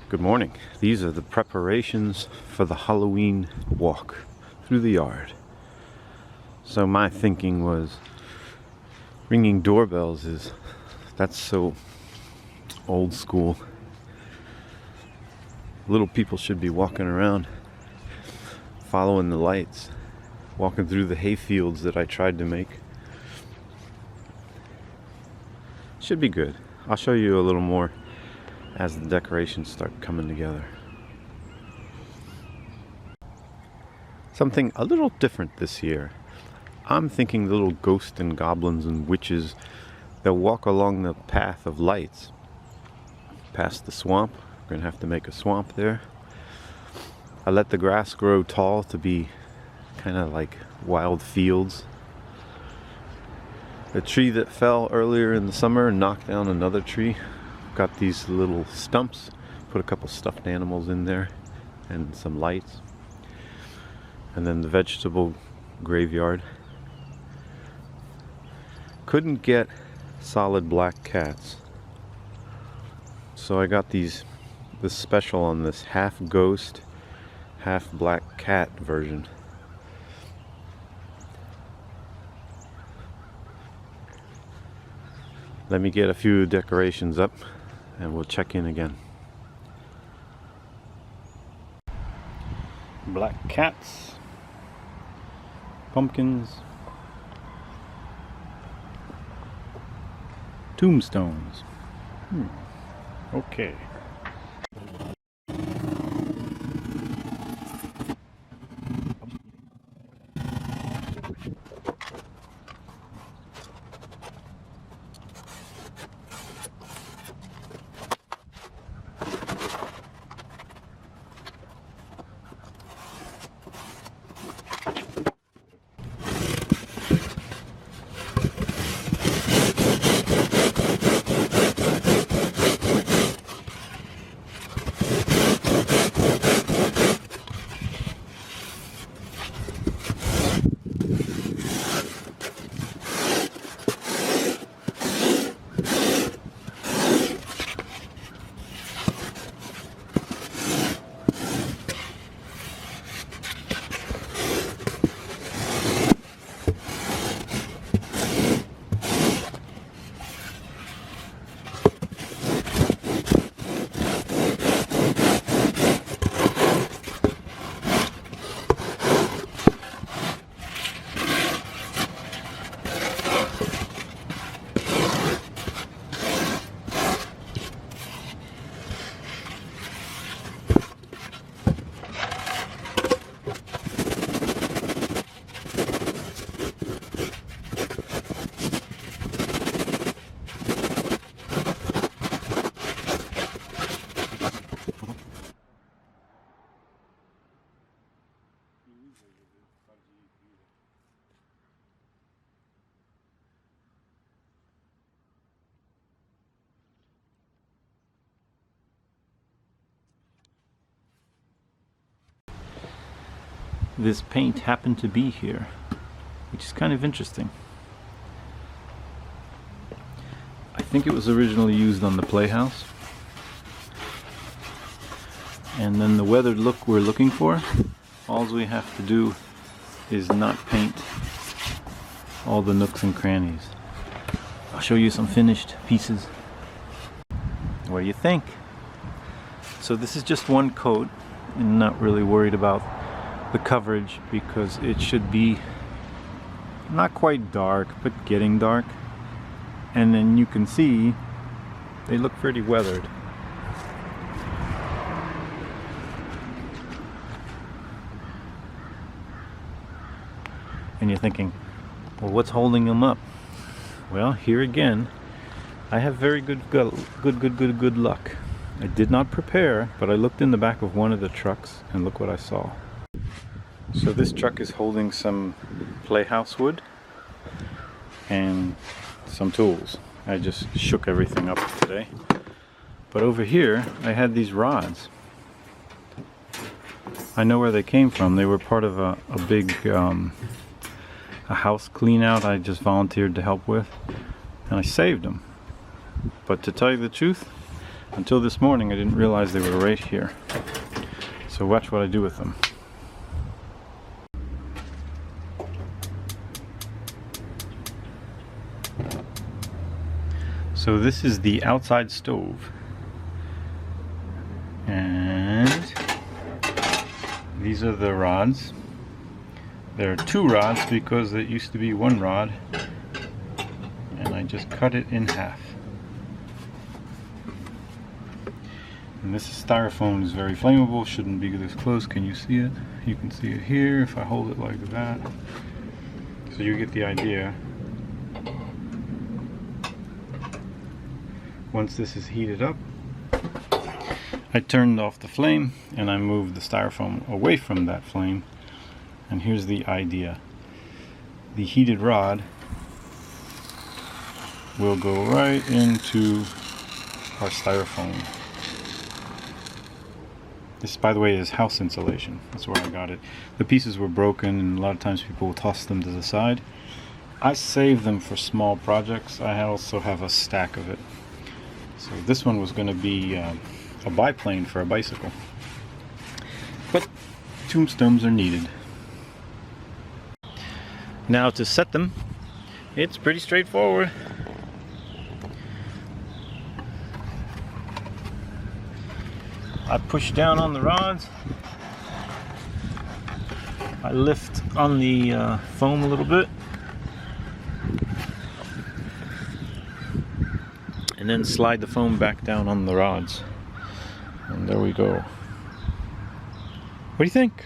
Good morning. These are the preparations for the Halloween walk through the yard. So my thinking was ringing doorbells that's so old school. Little people should be walking around following the lights, walking through the hay fields that I tried to make. Should be good. I'll show you a little more as the decorations start coming together. Something a little different this year. I'm thinking little ghosts and goblins and witches that walk along the path of lights past the swamp. We're gonna have to make a swamp there. I let the grass grow tall to be kind of like wild fields. A tree that fell earlier in the summer knocked down another tree. Got these little stumps, put a couple stuffed animals in there and some lights. And then the vegetable graveyard. Couldn't get solid black cats. So I got this special on this half ghost, half black cat version. Let me get a few decorations up and we'll check in again. Black cats, pumpkins, tombstones. Okay. This paint happened to be here, which is kind of interesting. I think it was originally used on the playhouse, and then the weathered look we're looking for, all we have to do is not paint all the nooks and crannies. I'll show you some finished pieces. What do you think? So this is just one coat, and not really worried about the coverage because it should be not quite dark but getting dark, and then you can see they look pretty weathered. And you're thinking, well, what's holding them up? Well, here again I have very good luck. I did not prepare, but I looked in the back of one of the trucks and look what I saw. So this truck is holding some playhouse wood and some tools. I just shook everything up today. But over here I had these rods. I know where they came from. They were part of a big a house clean out I just volunteered to help with, and I saved them. But to tell you the truth, Until this morning, I didn't realize they were right here. So watch what I do with them. So this is the outside stove. And these are the rods. There are 2 rods because it used to be 1 rod. And I just cut it in half. And this styrofoam is very flammable, shouldn't be this close. Can you see it? You can see it here if I hold it like that. So you get the idea. Once this is heated up, I turned off the flame and I moved the styrofoam away from that flame. And here's the idea. The heated rod will go right into our styrofoam. This, by the way, is house insulation. That's where I got it. The pieces were broken and a lot of times people will toss them to the side. I save them for small projects. I also have a stack of it. So this one was going to be a biplane for a bicycle. But tombstones are needed. Now to set them, it's pretty straightforward. I push down on the rods. I lift on the foam a little bit. And then slide the foam back down on the rods. And there we go. What do you think?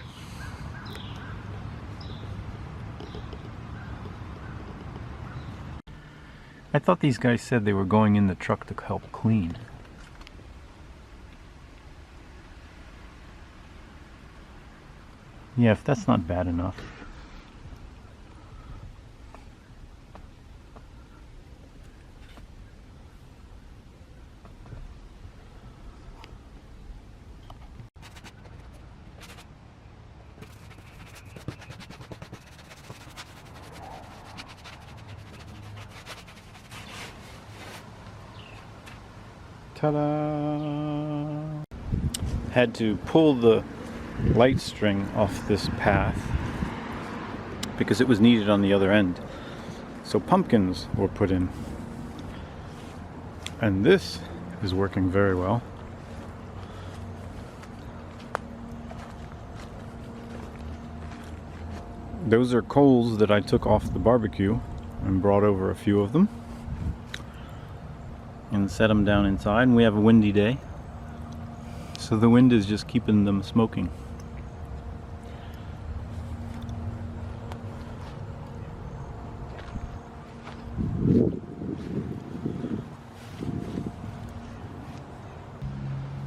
I thought these guys said they were going in the truck to help clean. Yeah, if that's not bad enough. Ta-da! Had to pull the light string off this path because it was needed on the other end. So pumpkins were put in. And this is working very well. Those are coals that I took off the barbecue and brought over a few of them and set them down inside. And we have a windy day, so the wind is just keeping them smoking.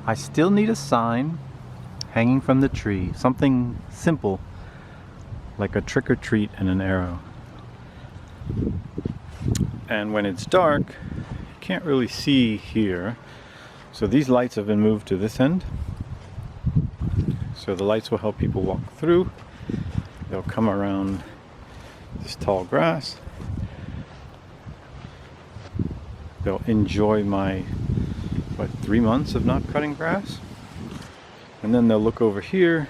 I still need a sign hanging from the tree, something simple like a trick or treat and an arrow. And when it's dark, you can't really see here, so these lights have been moved to this end, so the lights will help people walk through. They'll come around this tall grass. They'll enjoy my 3 months of not cutting grass, and then they'll look over here.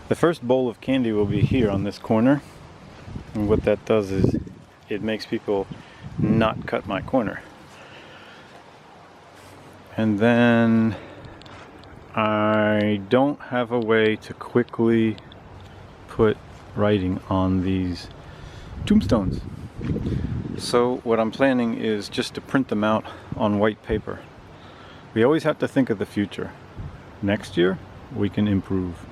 The first bowl of candy will be here on this corner, and what that does is it makes people not cut my corner. And then I don't have a way to quickly put writing on these tombstones. So what I'm planning is just to print them out on white paper. We always have to think of the future. Next year we can improve.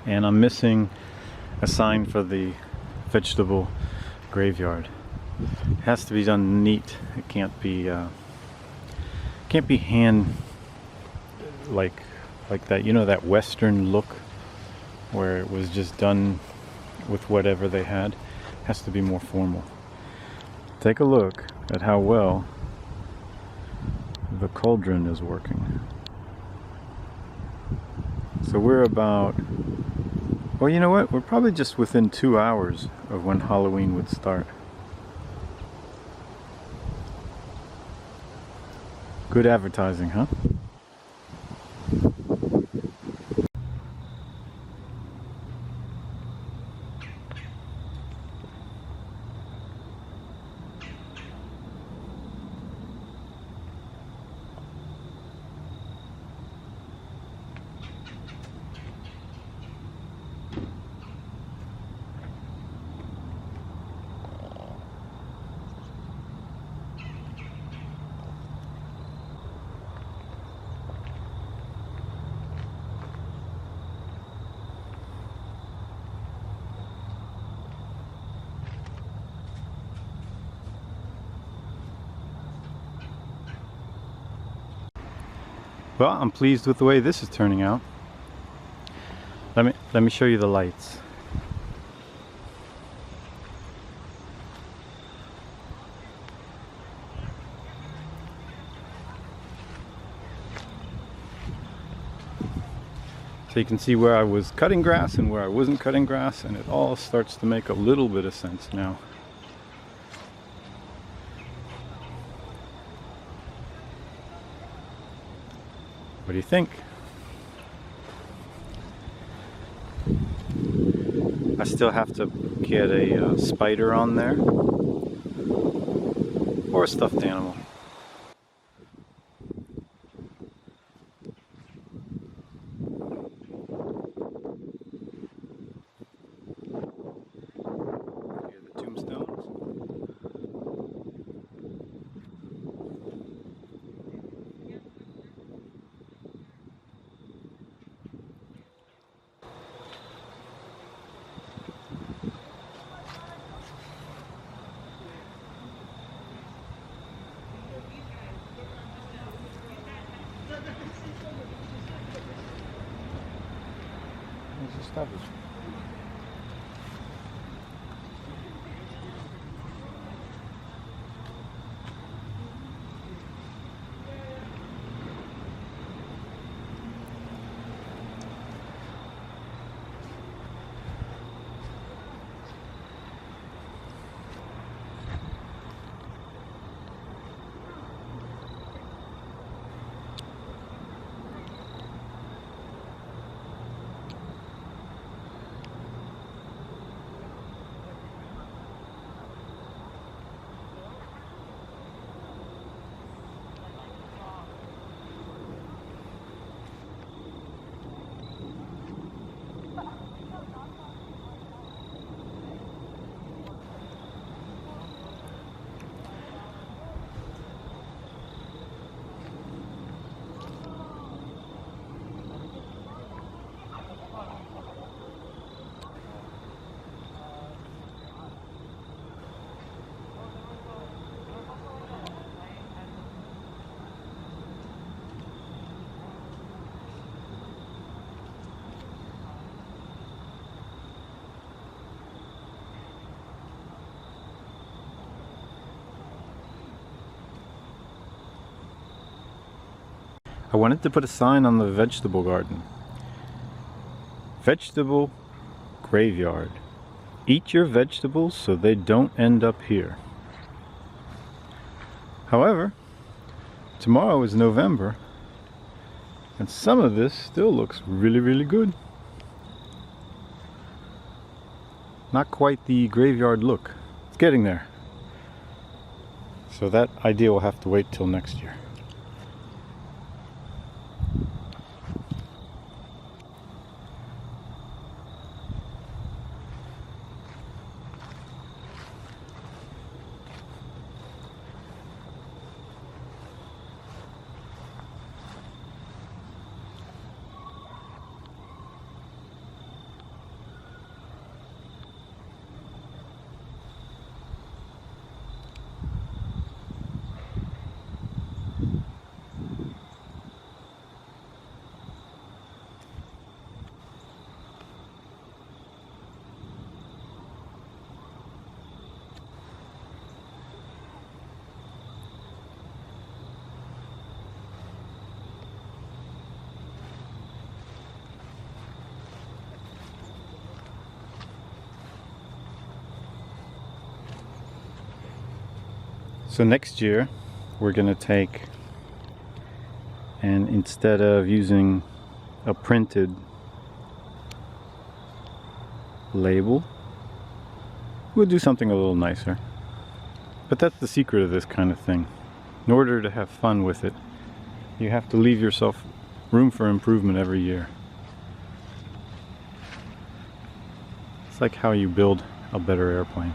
And I'm missing a sign for the vegetable graveyard. It has to be done neat. It can't be hand like that. You know, that Western look where it was just done with whatever they had. Has to be more formal. Take a look at how well the cauldron is working. So we're about, well, you know what? We're probably just within 2 hours of when Halloween would start. Good advertising, huh? Well, I'm pleased with the way this is turning out. Let me show you the lights. So you can see where I was cutting grass and where I wasn't cutting grass, and it all starts to make a little bit of sense now. What do you think? I still have to get a spider on there, or a stuffed animal. Here are the tombstones. It's established. I wanted to put a sign on the vegetable garden. Vegetable graveyard. Eat your vegetables so they don't end up here. However, tomorrow is November, and some of this still looks really good. Not quite the graveyard look. It's getting there. So that idea will have to wait till next year. So next year we're gonna take, and instead of using a printed label, we'll do something a little nicer. But that's the secret of this kind of thing. In order to have fun with it, you have to leave yourself room for improvement every year. It's like how you build a better airplane.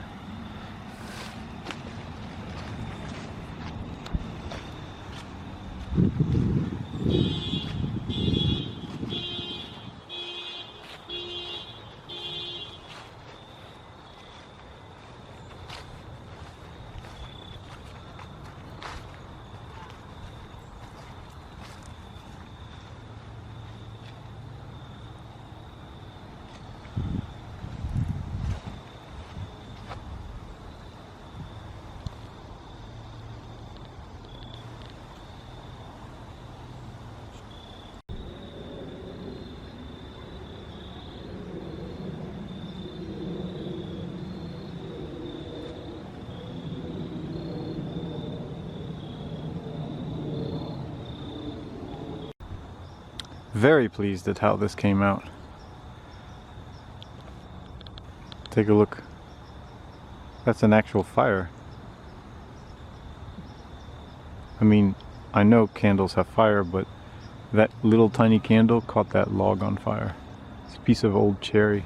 Very pleased at how this came out. Take a look. That's an actual fire. I mean, I know candles have fire, but that little tiny candle caught that log on fire. It's a piece of old cherry.